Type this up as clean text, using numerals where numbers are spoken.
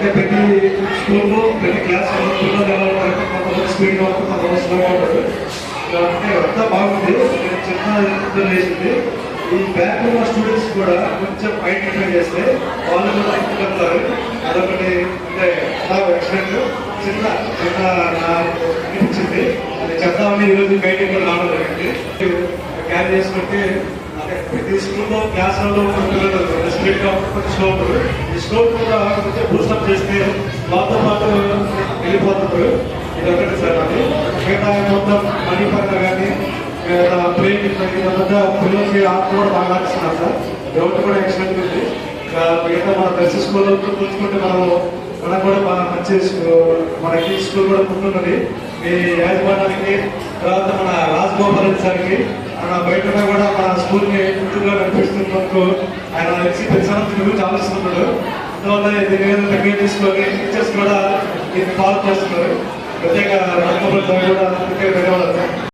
అంటే ప్రతి స్కూల్లో ప్రతి క్లాస్ పిల్లలు ఎలా ఉంటారు, కొంతమంది స్పీడ్గా ఉంటుంది, కొంతమంది స్లోగా ఉంటుంది. అంటే అంతా బాగుంది. చిన్న ఇబ్బంది వేసింది. ఈ బ్యాక్ ఉన్న స్టూడెంట్స్ కూడా కొంచెం ఐడెంటిఫై చేస్తే వాళ్ళు కూడా ఇంటికెళ్తారు. అదొకటి అంటే ఎక్సలెంట్ చిన్న చిన్న అనిపించింది. అది చెప్తామని ఈరోజు బయటికి కూడా రావడం జరిగింది. క్యారీ చేసుకుంటే ప్రతి స్కూల్లో క్లాసులలో స్పీడ్ గా కొంచెం స్లో ఉంటుంది. ఈ స్లో కూడా కొంచెం బూస్టప్ చేస్తే వాళ్ళతో పాటు వెళ్ళిపోతున్నారు. ఇది ఒకటి సార్. అది మిగతా మొత్తం మనీ పరంగా కానీ ప్లేయింగ్ పిల్లలకి ఆట కూడా బాగా ఆడిస్తున్నారు సార్. గ్రౌండ్ కూడా ఎక్సలెంట్ ఉంది. మిగతా మన ప్రతి స్కూల్లో చూసుకుంటే మనం కూడా బాగా మంచి మనకి స్కూల్ కూడా ముందున్నది. ఈ యాజమాన్యానికి తర్వాత మన రాజగోపాల్ సార్కి మన బయట కూడా మన స్కూల్ని ముందుగా నడిపిస్తున్నందుకు ఆయన ప్రతి సంవత్సరం గురించి ఆలోచిస్తున్నాడు. అందువల్ల దీని మీద తీసుకొని టీచర్స్ కూడా దీన్ని ఫాలో చేస్తున్నారు. ప్రత్యేక రాజగోపాల్ సార్ కూడా